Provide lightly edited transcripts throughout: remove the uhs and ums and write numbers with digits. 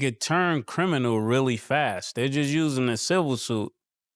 could turn criminal really fast. They're just using a civil suit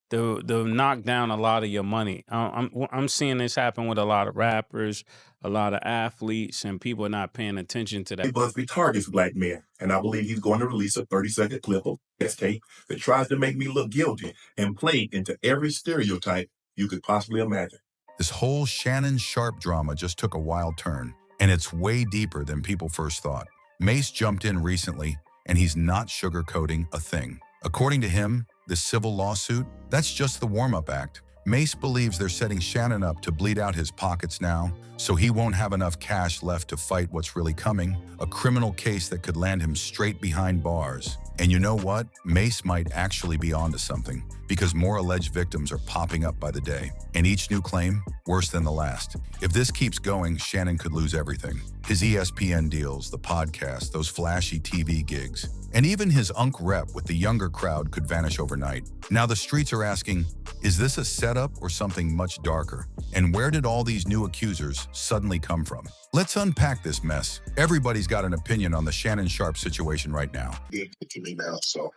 to knock down a lot of your money. I'm seeing this happen with a lot of rappers, a lot of athletes, and people are not paying attention to that. Busby targets black men, and I believe he's going to release a 30-second clip of this tape that tries to make me look guilty and play into every stereotype you could possibly imagine. This whole Shannon Sharpe drama just took a wild turn, and it's way deeper than people first thought. Mace jumped in recently, and he's not sugarcoating a thing. According to him, this civil lawsuit, that's just the warm-up act. Mace believes they're setting Shannon up to bleed out his pockets now, so he won't have enough cash left to fight what's really coming, a criminal case that could land him straight behind bars. And you know what? Mace might actually be onto something, because more alleged victims are popping up by the day, and each new claim worse than the last. If this keeps going, Shannon could lose everything. His ESPN deals, the podcast, those flashy TV gigs, and even his unk rep with the younger crowd could vanish overnight. Now the streets are asking, is this a setup or something much darker? And where did all these new accusers suddenly come from? Let's unpack this mess. Everybody's got an opinion on the Shannon Sharpe situation right now. To me now, so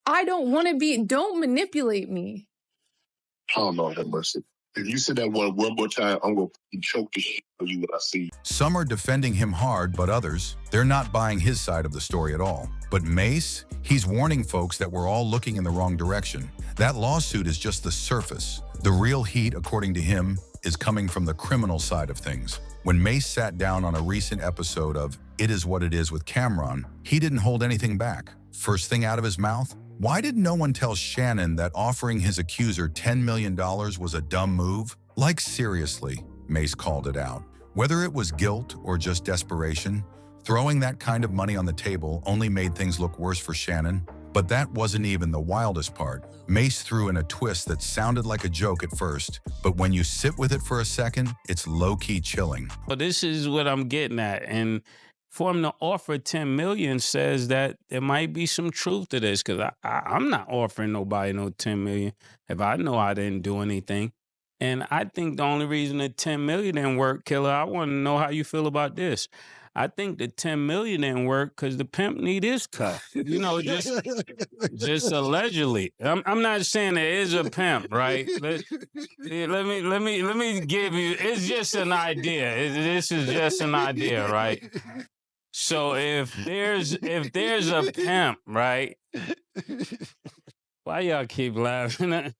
I don't want to be, don't manipulate me. oh Lord have mercy. If you say that one more time, I'm gonna choke the shit out of you when I see you. Some are defending him hard, but others, they're not buying his side of the story at all. But Mace, he's warning folks that we're all looking in the wrong direction. That lawsuit is just the surface. The real heat, according to him, is coming from the criminal side of things. When Mace sat down on a recent episode of It Is What It Is with Cameron, he didn't hold anything back. First thing out of his mouth, why did no one tell Shannon that offering his accuser $10 million was a dumb move? Like seriously, Mace called it out. Whether it was guilt or just desperation, throwing that kind of money on the table only made things look worse for Shannon. But that wasn't even the wildest part. Mace threw in a twist that sounded like a joke at first, but when you sit with it for a second, it's low-key chilling. But this is what I'm getting at, and for him to offer $10 million says that there might be some truth to this, because I'm not offering nobody no $10 million if I know I didn't do anything. And I think the only reason the $10 million didn't work, Killer, I want to know how you feel about this. I think the $10 million didn't work because the pimp need his cut. You know, just allegedly. I'm not saying there is a pimp, right? Let me give you. It's just an idea. This is just an idea, right? So if there's a pimp, right? Why y'all keep laughing?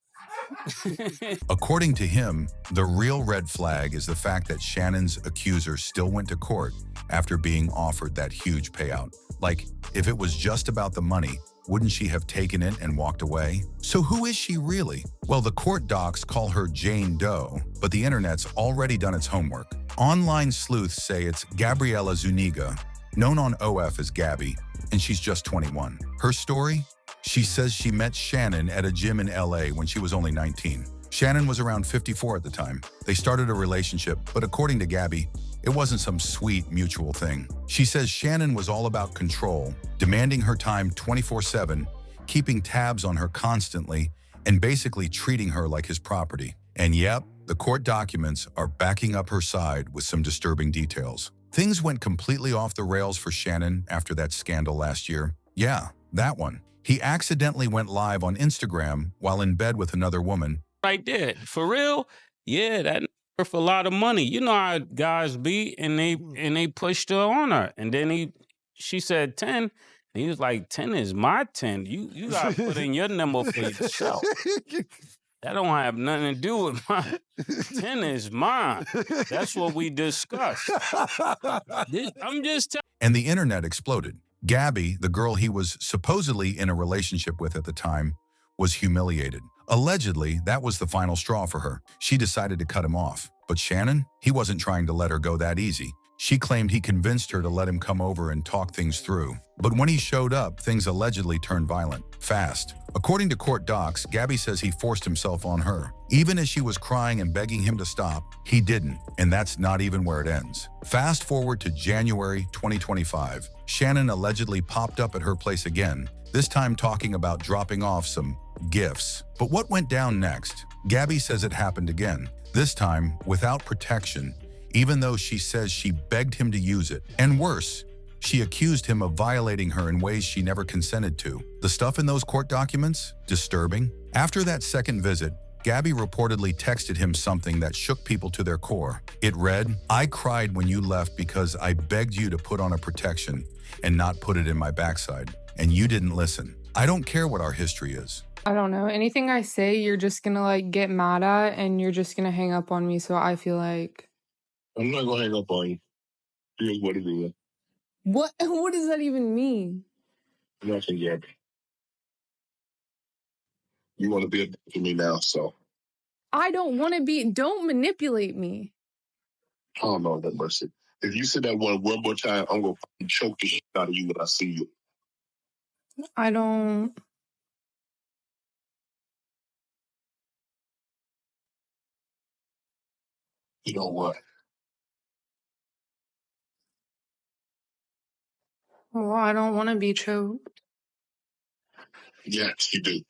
According to him, the real red flag is the fact that Shannon's accuser still went to court after being offered that huge payout. Like, if it was just about the money, wouldn't she have taken it and walked away? So who is she really? Well, the court docs call her Jane Doe, but the internet's already done its homework. Online sleuths say it's Gabriela Zuniga, known on OF as Gabby, and she's just 21. Her story? She says she met Shannon at a gym in LA when she was only 19. Shannon was around 54 at the time. They started a relationship, but according to Gabby, it wasn't some sweet mutual thing. She says Shannon was all about control, demanding her time 24/7, keeping tabs on her constantly, and basically treating her like his property. And yep, the court documents are backing up her side with some disturbing details. Things went completely off the rails for Shannon after that scandal last year. Yeah, that one. He accidentally went live on Instagram while in bed with another woman. Right there. For real? Yeah, that for a lot of money. You know how guys be, and they pushed her on her. And then she said 10. And he was like, 10 is my 10. You gotta put in your number for yourself. That don't have nothing to do with mine. 10 is mine. That's what we discussed. I'm just telling. And the internet exploded. Gabby, the girl he was supposedly in a relationship with at the time, was humiliated. Allegedly, that was the final straw for her. She decided to cut him off. But Shannon, he wasn't trying to let her go that easy. She claimed he convinced her to let him come over and talk things through. But when he showed up, things allegedly turned violent, fast. According to court docs, Gabby says he forced himself on her. Even as she was crying and begging him to stop, he didn't, and that's not even where it ends. Fast forward to January 2025. Shannon allegedly popped up at her place again, this time talking about dropping off some gifts. But what went down next? Gabby says it happened again, this time without protection, even though she says she begged him to use it. And worse, She accused him of violating her in ways she never consented to. The stuff in those court documents? Disturbing. After that second visit, Gabby reportedly texted him something that shook people to their core. It read, "I cried when you left because I begged you to put on a protection and not put it in my backside, and you didn't listen. I don't care what our history is." I don't know. Anything I say, you're just gonna like get mad at and you're just gonna hang up on me. So I feel like I'm not gonna hang up on you. Here's what it is. what does that even mean? Nothing yet. You want to be a dick to me now, so I don't want to be. Don't manipulate me. oh no, that mercy. If you say that one more time, I'm gonna fucking choke the shit out of you when I see you. I don't. You know what? Well, I don't want to be choked. Yes, you do.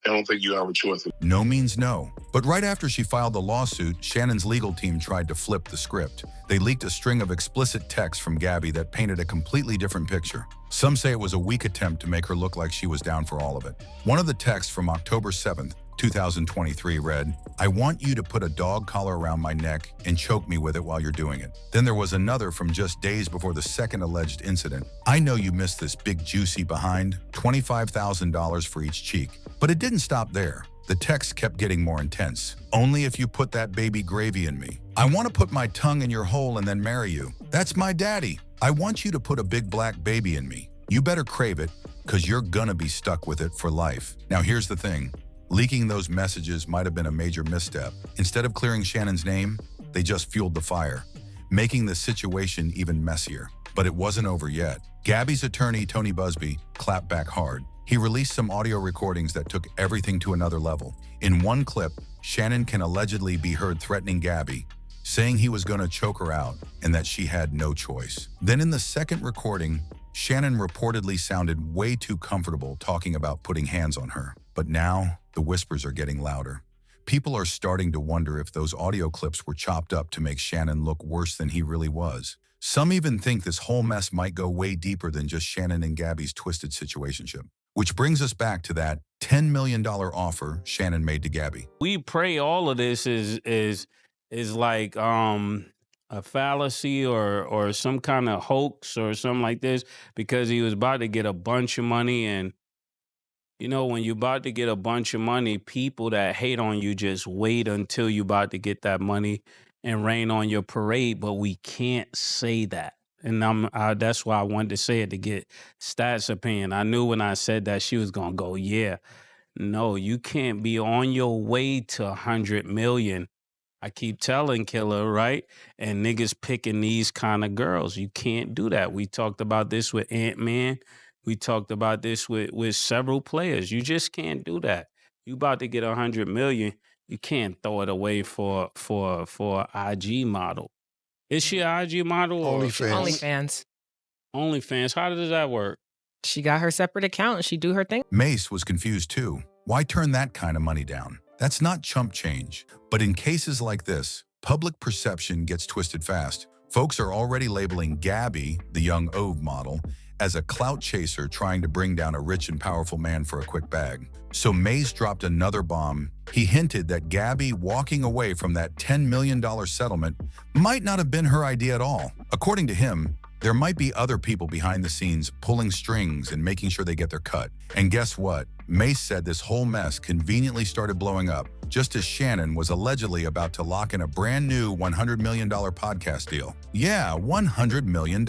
I don't think you have a choice. No means no. But right after she filed the lawsuit, Shannon's legal team tried to flip the script. They leaked a string of explicit texts from Gabby that painted a completely different picture. Some say it was a weak attempt to make her look like she was down for all of it. One of the texts from October 7th, 2023 read, "I want you to put a dog collar around my neck and choke me with it while you're doing it." Then there was another from just days before the second alleged incident. "I know you missed this big juicy behind, $25,000 for each cheek." But it didn't stop there. The text kept getting more intense. "Only if you put that baby gravy in me. I want to put my tongue in your hole and then marry you. That's my daddy. I want you to put a big black baby in me. You better crave it, because you're gonna be stuck with it for life." Now here's the thing. Leaking those messages might have been a major misstep. Instead of clearing Shannon's name, they just fueled the fire, making the situation even messier. But it wasn't over yet. Gabby's attorney, Tony Busby, clapped back hard. He released some audio recordings that took everything to another level. In one clip, Shannon can allegedly be heard threatening Gabby, saying he was going to choke her out and that she had no choice. Then in the second recording, Shannon reportedly sounded way too comfortable talking about putting hands on her. But now, the whispers are getting louder. People are starting to wonder if those audio clips were chopped up to make Shannon look worse than he really was. Some even think this whole mess might go way deeper than just Shannon and Gabby's twisted situationship. Which brings us back to that $10 million offer Shannon made to Gabby. We pray all of this is like a fallacy or some kind of hoax or something like this, because he was about to get a bunch of money. And you know, when you're about to get a bunch of money, people that hate on you just wait until you're about to get that money and rain on your parade. But we can't say that. And that's why I wanted to say it, to get Stats' opinion. I knew when I said that she was going to go, yeah. No, you can't be on your way to 100 million. I keep telling Killer, right? And niggas picking these kind of girls. You can't do that. We talked about this with Ant-Man. We talked about this with several players. You just can't do that. You about to get 100 million. You can't throw it away for an IG model. Is she an IG model? OnlyFans. OnlyFans. How does that work? She got her separate account and she do her thing. Mace was confused too. Why turn that kind of money down? That's not chump change. But in cases like this, public perception gets twisted fast. Folks are already labeling Gabby, the young Ove model, as a clout chaser trying to bring down a rich and powerful man for a quick bag. So Mace dropped another bomb. He hinted that Gabby walking away from that $10 million settlement might not have been her idea at all. According to him, there might be other people behind the scenes pulling strings and making sure they get their cut. And guess what? Mace said this whole mess conveniently started blowing up just as Shannon was allegedly about to lock in a brand new $100 million podcast deal. Yeah, $100 million.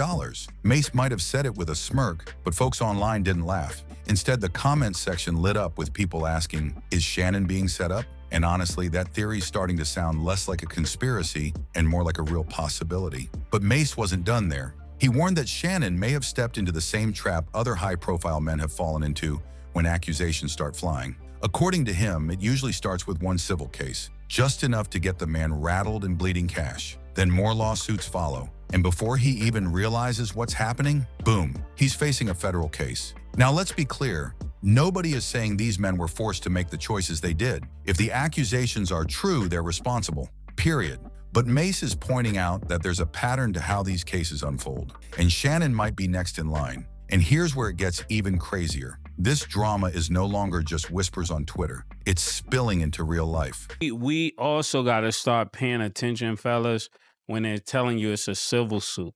Mace might have said it with a smirk, but folks online didn't laugh. Instead, the comments section lit up with people asking, is Shannon being set up? And honestly, that theory's starting to sound less like a conspiracy and more like a real possibility. But Mace wasn't done there. He warned that Shannon may have stepped into the same trap other high-profile men have fallen into when accusations start flying. According to him, it usually starts with one civil case, just enough to get the man rattled and bleeding cash. Then more lawsuits follow, and before he even realizes what's happening, boom, he's facing a federal case. Now let's be clear, nobody is saying these men were forced to make the choices they did. If the accusations are true, they're responsible, period. But Mace is pointing out that there's a pattern to how these cases unfold, and Shannon might be next in line. And here's where it gets even crazier. This drama is no longer just whispers on Twitter. It's spilling into real life. We also got to start paying attention, fellas, when they're telling you it's a civil suit.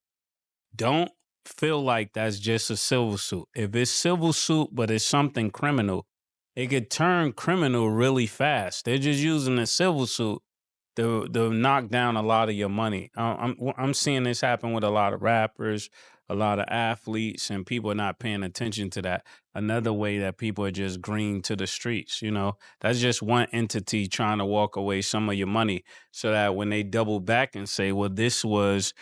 Don't feel like that's just a civil suit. If it's civil suit, but it's something criminal, it could turn criminal really fast. They're just using a civil suit to knock down a lot of your money. I'm seeing this happen with a lot of rappers, a lot of athletes, and people are not paying attention to that. Another way that people are just green to the streets, you know, that's just one entity trying to walk away some of your money, so that when they double back and say, well, this was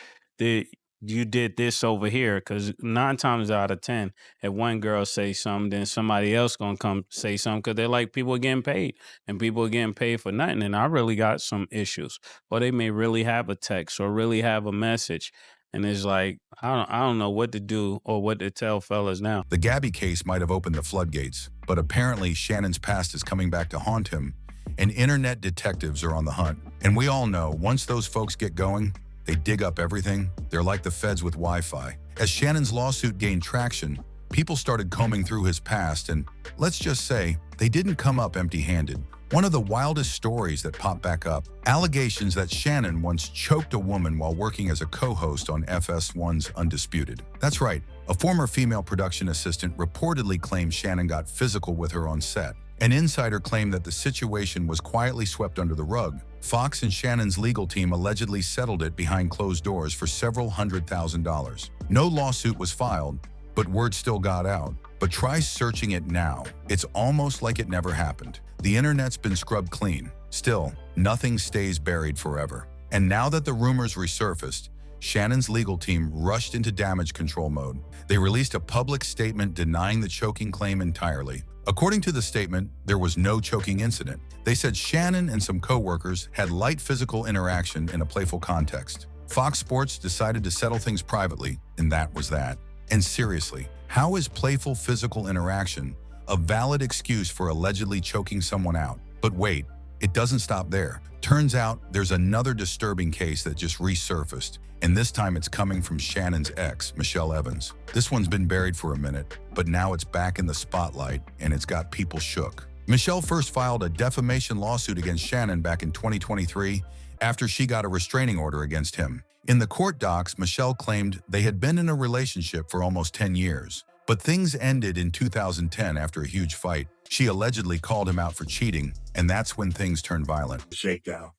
you did this over here, because 9 times out of 10, if one girl say something, then somebody else gonna come say something, because they're like, people are getting paid, and people are getting paid for nothing. And I really got some issues, or they may really have a text or really have a message, and it's like, I don't know what to do or what to tell fellas now. The Gabby case might have opened the floodgates, but apparently Shannon's past is coming back to haunt him, and internet detectives are on the hunt. And we all know, once those folks get going, they dig up everything. They're like the feds with Wi-Fi. As Shannon's lawsuit gained traction, people started combing through his past, and let's just say, they didn't come up empty-handed. One of the wildest stories that popped back up, allegations that Shannon once choked a woman while working as a co-host on FS1's Undisputed. That's right, a former female production assistant reportedly claimed Shannon got physical with her on set. An insider claimed that the situation was quietly swept under the rug. Fox and Shannon's legal team allegedly settled it behind closed doors for several $100,000. No lawsuit was filed, but word still got out. But try searching it now. It's almost like it never happened. The internet's been scrubbed clean. Still, nothing stays buried forever. And now that the rumors resurfaced, Shannon's legal team rushed into damage control mode. They released a public statement denying the choking claim entirely. According to the statement, there was no choking incident. They said Shannon and some co-workers had light physical interaction in a playful context. Fox Sports decided to settle things privately, and that was that. And seriously, how is playful physical interaction a valid excuse for allegedly choking someone out? But wait, it doesn't stop there. Turns out there's another disturbing case that just resurfaced, and this time it's coming from Shannon's ex, Michelle Evans. This one's been buried for a minute, but now it's back in the spotlight, and it's got people shook. Michelle first filed a defamation lawsuit against Shannon back in 2023 after she got a restraining order against him. In the court docs, Michelle claimed they had been in a relationship for almost 10 years. But things ended in 2010 after a huge fight. She allegedly called him out for cheating, and that's when things turned violent. Shakedown.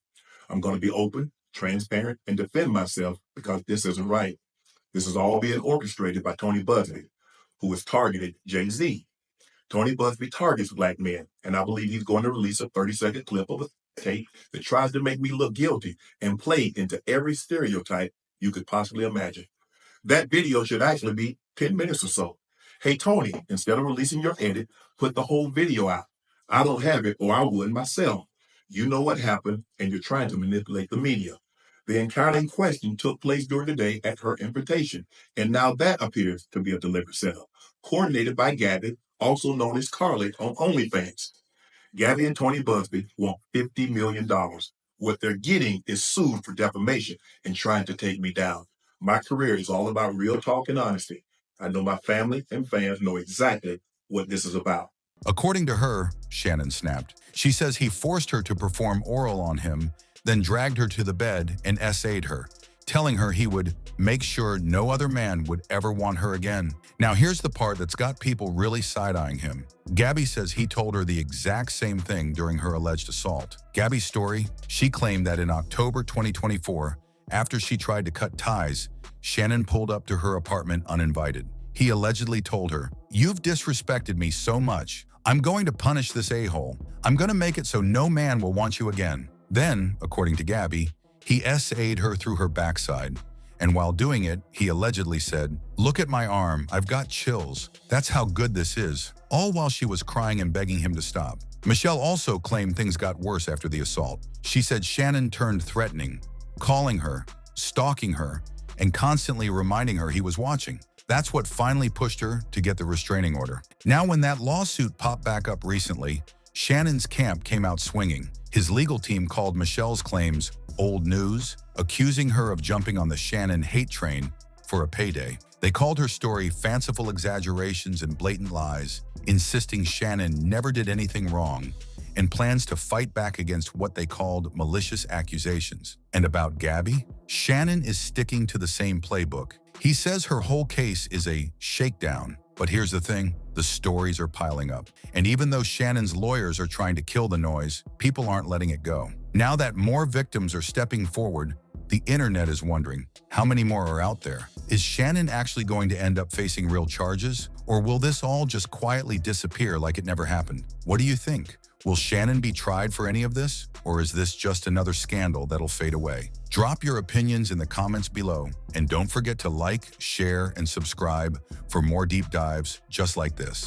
I'm going to be open, transparent, and defend myself, because this isn't right. This is all being orchestrated by Tony Busby, who has targeted Jay-Z. Tony Busby targets black men, and I believe he's going to release a 30-second clip of a tape that tries to make me look guilty and play into every stereotype you could possibly imagine. That video should actually be 10 minutes or so. Hey, Tony, instead of releasing your edit, put the whole video out. I don't have it, or I wouldn't myself. You know what happened, and you're trying to manipulate the media. The encounter in question took place during the day at her invitation, and now that appears to be a deliberate setup, coordinated by Gabby, also known as Carly on OnlyFans. Gabby and Tony Busby want $50 million. What they're getting is sued for defamation and trying to take me down. My career is all about real talk and honesty. I know my family and fans know exactly what this is about. According to her, Shannon snapped. She says he forced her to perform oral on him, then dragged her to the bed and essayed her, telling her he would make sure no other man would ever want her again. Now here's the part that's got people really side-eyeing him. Gabby says he told her the exact same thing during her alleged assault. Gabby's story, she claimed that in October 2024, after she tried to cut ties, Shannon pulled up to her apartment uninvited. He allegedly told her, "You've disrespected me so much. I'm going to punish this a-hole. I'm going to make it so no man will want you again." Then, according to Gabby, he essayed her through her backside. And while doing it, he allegedly said, "Look at my arm, I've got chills. That's how good this is." All while she was crying and begging him to stop. Michelle also claimed things got worse after the assault. She said Shannon turned threatening, calling her, stalking her, and constantly reminding her he was watching. That's what finally pushed her to get the restraining order. Now, when that lawsuit popped back up recently, Shannon's camp came out swinging. His legal team called Michelle's claims old news, accusing her of jumping on the Shannon hate train for a payday. They called her story fanciful exaggerations and blatant lies, insisting Shannon never did anything wrong, and plans to fight back against what they called malicious accusations. And about Gabby, Shannon is sticking to the same playbook. He says her whole case is a shakedown. But here's the thing, the stories are piling up. And even though Shannon's lawyers are trying to kill the noise, people aren't letting it go. Now that more victims are stepping forward, the internet is wondering, how many more are out there? Is Shannon actually going to end up facing real charges? Or will this all just quietly disappear like it never happened? What do you think? Will Shannon be tried for any of this? Or is this just another scandal that'll fade away? Drop your opinions in the comments below. And don't forget to like, share, and subscribe for more deep dives just like this.